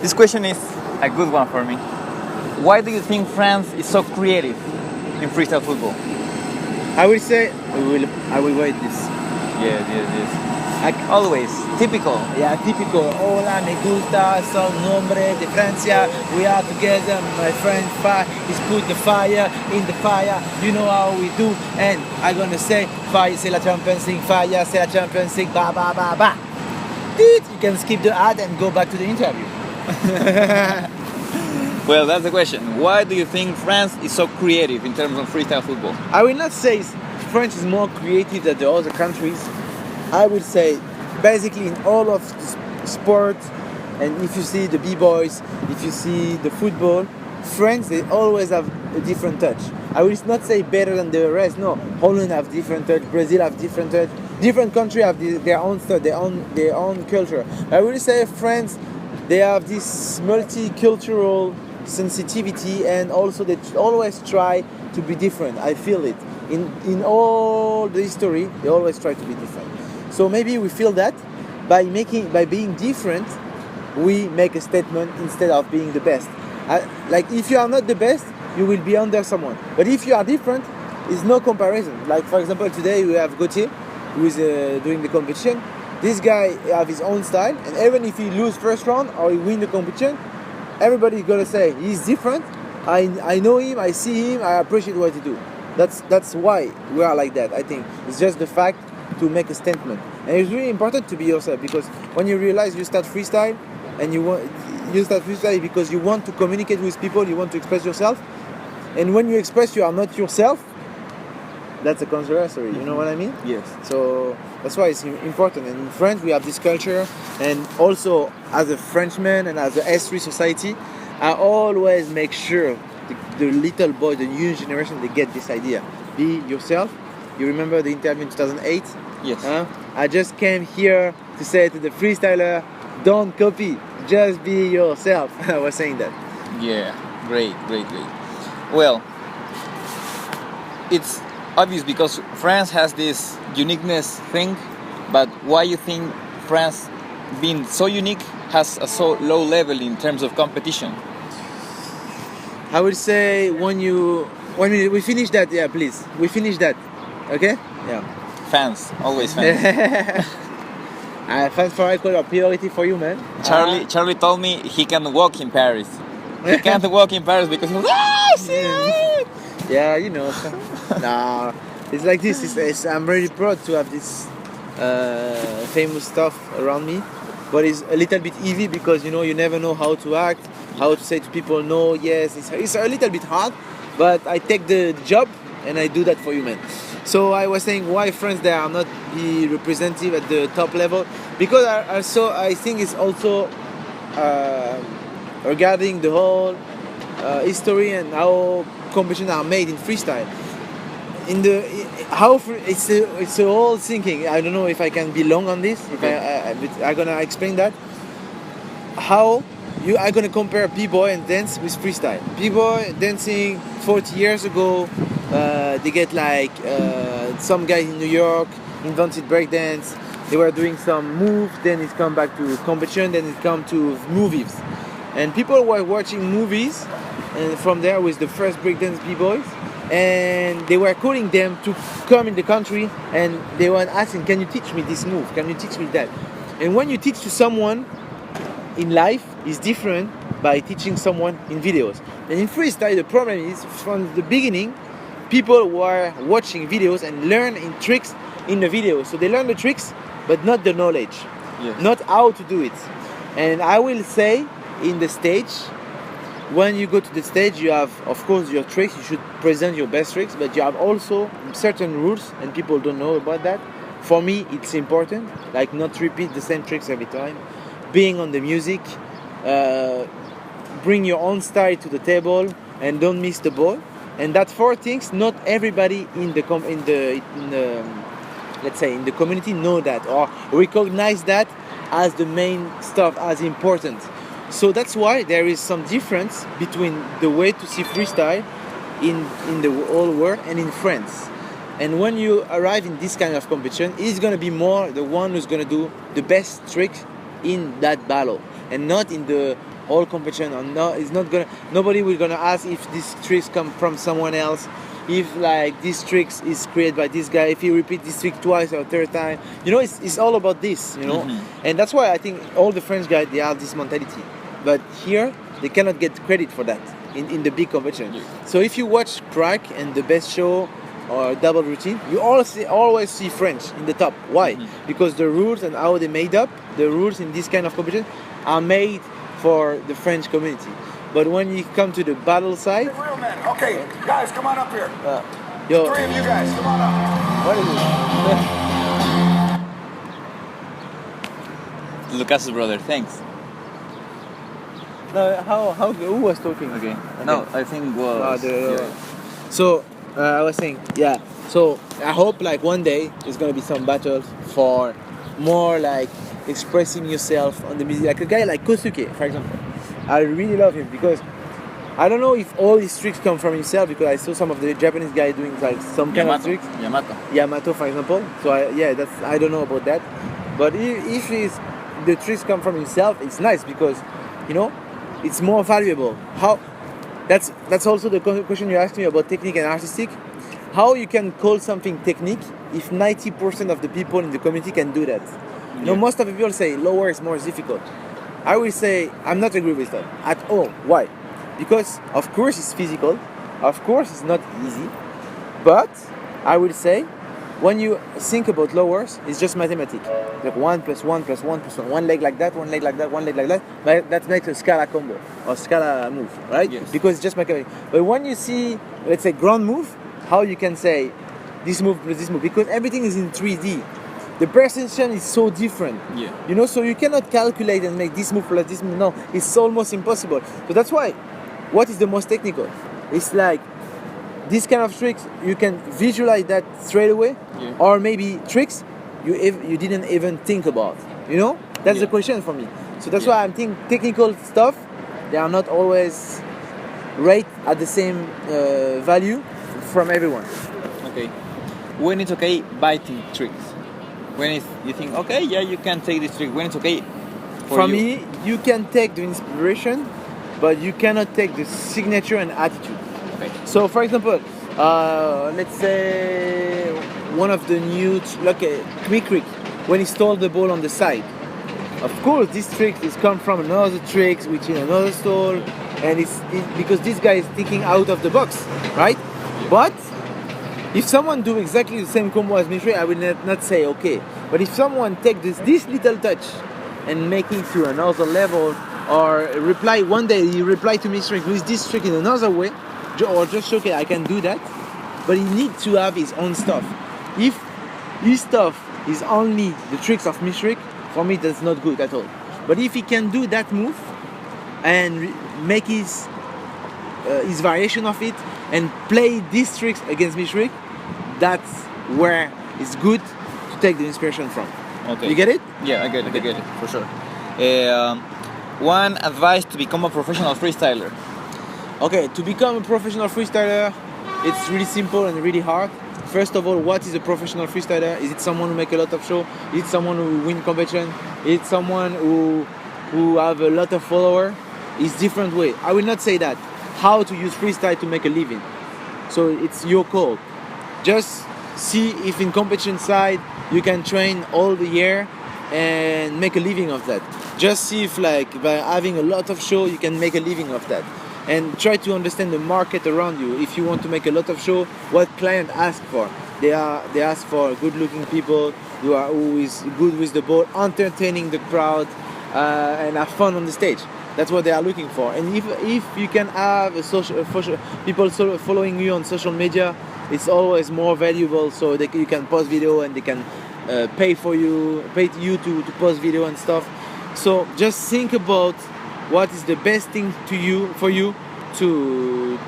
This question is a good one for me. Why do you think France is so creative in freestyle football? I will say, I will wait this. Yes. Like always, typical. Yeah, typical. Hola, me gusta, son nombre de Francia. We are together, my friend. Is put the fire in the fire. You know how we do. And I'm gonna say, fire, c'est la Champions League. Fire, c'est la Champions League. Ba ba ba ba. You can skip the ad and go back to the interview. Well, that's the question. Why do you think France is so creative in terms of freestyle football? I will not say France is more creative than the other countries. I would say basically in all of the sports, and if you see the b-boys, if you see the football, France, they always have a different touch. I will not say better than the rest. No, Holland have different touch, Brazil have different touch, different countries have their own stuff, their own culture. I will say France, they have this multicultural sensitivity, and also they always try to be different. I feel it in all the history. They always try to be different. So maybe we feel that by being different, we make a statement instead of being the best. Like if you are not the best, you will be under someone. But if you are different, it's no comparison. Like for example, today we have Gauthier, who is doing the competition. This guy have his own style, and even if he lose first round or he win the competition, everybody is gonna say he's different. I know him, I see him, I appreciate what he do. That's why we are like that. I think it's just the fact to make a statement, and it's really important to be yourself, because when you realize you start freestyle, and you start freestyle because you want to communicate with people, you want to express yourself, and when you express you are not yourself, that's a controversy. You know what I mean? Yes. So that's why it's important. And in France we have this culture, and also as a Frenchman and as a S3 society, I always make sure the little boy, the new generation, they get this idea. Be yourself. You remember the interview in 2008? Yes. I just came here to say to the freestyler, don't copy, just be yourself. I was saying that. Yeah, great. Well, it's obvious because France has this uniqueness thing, but why you think France, being so unique, has a so low level in terms of competition? I would say when we finish that, yeah, please. We finish that. Okay? Yeah. Fans, always fans. Fans for equal are priority for you, man. Charlie told me he can walk in Paris. He can't walk in Paris because he was, yeah, you know. Nah, it's like this. I'm very proud to have this famous stuff around me, but it's a little bit easy because you never know how to act, how to say to people no, yes. It's a little bit hard, but I take the job and I do that for you, man. So I was saying why France they are not be representative at the top level, because I think it's also regarding the whole history and how competitions are made in freestyle. It's a whole thinking. I don't know if I can be long on this. I'm gonna explain that. How you are gonna compare b-boy and dance with freestyle? B-boy dancing 40 years ago. They get like some guys in New York invented breakdance. They were doing some moves, then it come back to competition, then it come to movies. And people were watching movies, and from there was the first breakdance b-boys, and they were calling them to come in the country, and they were asking, can you teach me this move? Can you teach me that? And when you teach to someone in life, is different by teaching someone in videos. And in freestyle, the problem is from the beginning, people were watching videos and learning tricks in the videos. So they learn the tricks, but not the knowledge, not how to do it. And I will say, in the stage, when you go to the stage, you have, of course, your tricks. You should present your best tricks, but you have also certain rules, and people don't know about that. For me, it's important, like not repeat the same tricks every time. Being on the music, bring your own style to the table, and don't miss the ball. And that four things, not everybody in the let's say in the community know that or recognize that as the main stuff, as important. So that's why there is some difference between the way to see freestyle in the whole world and in France. And when you arrive in this kind of competition, it's gonna be more the one who's gonna do the best trick in that battle, and not in the all competition, or no, it's not gonna. Nobody will gonna ask if these tricks come from someone else. If like this tricks is created by this guy, if he repeat this trick twice or third time, it's all about this, and that's why I think all the French guys, they have this mentality, but here they cannot get credit for that in the big competition. So if you watch Crack and the Best Show or Double Routine, you always see French in the top. Why? Because the rules and how they made up the rules in this kind of competition are made for the French community. But when you come to the battle side, real men. Okay, guys, come on up here. Yo, 3 of you guys, come on up. what is it? Lucas's brother, thanks. No, who was talking? Okay. No, I think was. So I was saying, yeah. So I hope like one day there's gonna be some battles for more like expressing yourself on the music, like a guy like Kosuke, for example. I really love him because I don't know if all his tricks come from himself, because I saw some of the Japanese guy doing like some kind of tricks. Yamato, for example. So I don't know about that. But if the tricks come from himself, it's nice because it's more valuable. How? That's also the question you asked me about technique and artistic. How you can call something technique if 90% of the people in the community can do that? Most of the people say lower is more difficult. I will say I'm not agree with that at all. Why? Because of course it's physical, of course it's not easy, but I will say when you think about lowers, it's just mathematics. Like 1 + 1 + 1 + 1. One leg like that, one leg like that, one leg like that. But that makes a Scala combo or Scala move, right? Yes. Because it's just mathematics. But when you see, let's say, ground move, how you can say this move plus this move? Because everything is in 3D. The perception is so different. So you cannot calculate and make this move plus this move. No, it's almost impossible. So that's why, what is the most technical? It's like this kind of tricks, you can visualize that straight away, or maybe tricks you didn't even think about. That's the question for me. So that's why I think technical stuff, they are not always rate at the same value from everyone. Okay. When it's okay biting tricks? When you think, okay, yeah, you can take this trick. When it's okay for me, you can take the inspiration, but you cannot take the signature and attitude. Okay. So, for example, let's say one of the new, quick trick, when he stole the ball on the side. Of course, this trick is come from another trick, which is another stall, and it's because this guy is thinking out of the box, right? But if someone do exactly the same combo as Mishri, I will not say okay. But if someone take this little touch and make it to another level, or one day he reply to Mishri with this trick in another way, or just okay, I can do that. But he needs to have his own stuff. If his stuff is only the tricks of Mishri, for me that's not good at all. But if he can do that move and make his variation of it and play these tricks against Mishri, that's where it's good to take the inspiration from. Okay. You get it? Yeah, I get it, for sure. One advice to become a professional freestyler. Okay, to become a professional freestyler, it's really simple and really hard. First of all, what is a professional freestyler? Is it someone who make a lot of show? Is it someone who win competition? Is it someone who have a lot of followers? It's different way. I will not say that. How to use freestyle to make a living. So it's your call. Just see if in competition side you can train all the year and make a living of that. Just see if by having a lot of show you can make a living of that. And try to understand the market around you. If you want to make a lot of show, what client ask for? They ask for good-looking people who is good with the ball, entertaining the crowd, and have fun on the stage. That's what they are looking for. And if you can have people following you on social media, it's always more valuable. So you can post video and they can pay you to post video and stuff. So just think about what is the best thing for you to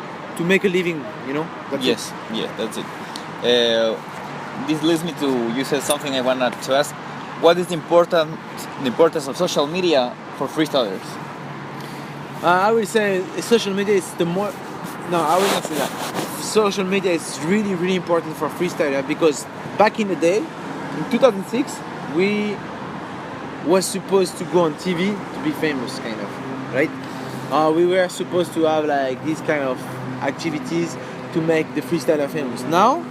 make a living. That's it. Yeah, that's it. This leads me to, you said something I wanted to ask. What is the importance of social media for freestylers? I would say social media is I will not say that. Social media is really, really important for freestyler, because back in the day, in 2006, we was supposed to go on TV to be famous, kind of, right? we were supposed to have like these kind of activities to make the freestyler famous. Now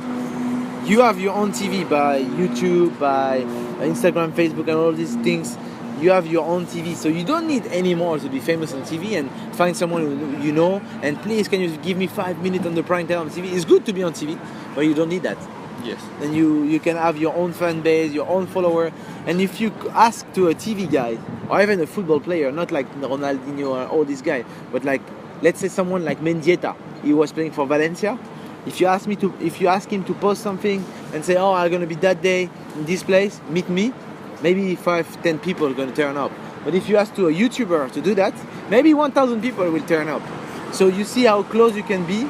you have your own TV by YouTube, by Instagram, Facebook, and all these things. You have your own TV, so you don't need anymore to be famous on TV and find someone who you know. And please, can you give me 5 minutes on the prime time on TV? It's good to be on TV, but you don't need that. Yes. And you can have your own fan base, your own follower. And if you ask to a TV guy or even a football player, not like Ronaldinho or all these guys, but like let's say someone like Mendieta, he was playing for Valencia. If you ask him to post something and say, oh, I'm gonna be that day in this place, meet me, maybe 5-10 people are gonna turn up. But if you ask to a YouTuber to do that, maybe 1,000 people will turn up. So you see how close you can be,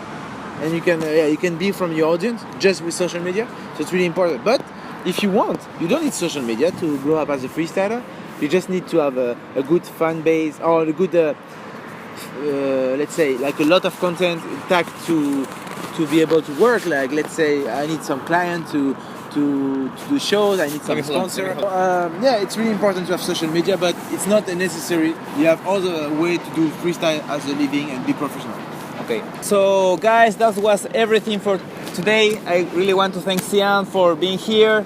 and you can be from your audience just with social media. So it's really important. But if you want, you don't need social media to grow up as a freestyler. You just need to have a good fan base or a good, let's say, like a lot of content tagged to be able to work. Like let's say I need some client to do shows, I need some sponsor. Yeah, it's really important to have social media, but it's not necessary. You have other way to do freestyle as a living and be professional. Okay, so guys, that was everything for today. I really want to thank Séan for being here.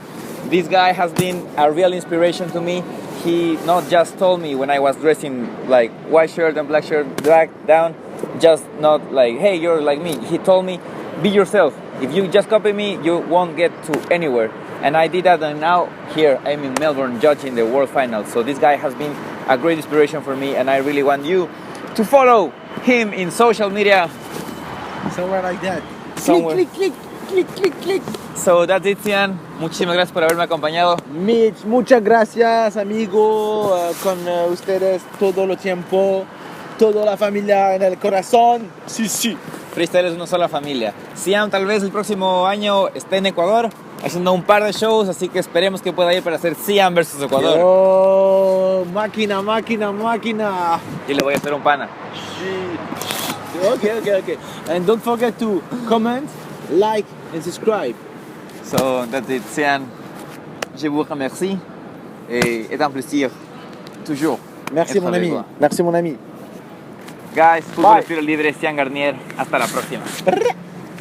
This guy has been a real inspiration to me. He not just told me when I was dressing like white shirt and black shirt dragged down, just not like, hey, you're like me. He told me, be yourself. If you just copy me, you won't get to anywhere. And I did that, and now here I'm in Melbourne judging the World Finals. So this guy has been a great inspiration for me, and I really want you to follow him in social media. Somewhere like that. Somewhere. Click, click, click, click, click, click. So that's it, Séan. Muchísimas gracias por haberme acompañado. Mitch, muchas gracias, amigo. Con ustedes todo el tiempo, toda la familia en el corazón. Sí, sí. Freestyle es una sola familia. Séan tal vez el próximo año esté en Ecuador haciendo un par de shows, así que esperemos que pueda ir para hacer Séan versus Ecuador. Oh, máquina, máquina, máquina. Y le voy a hacer un pana. Okay. And don't forget to comment, like and subscribe. So that's it, Séan. Je vous remercie et c'est un plaisir toujours. Merci mon ami. Merci mon ami. Guys, fútbol estilo libre, Séan Garnier. Hasta la próxima.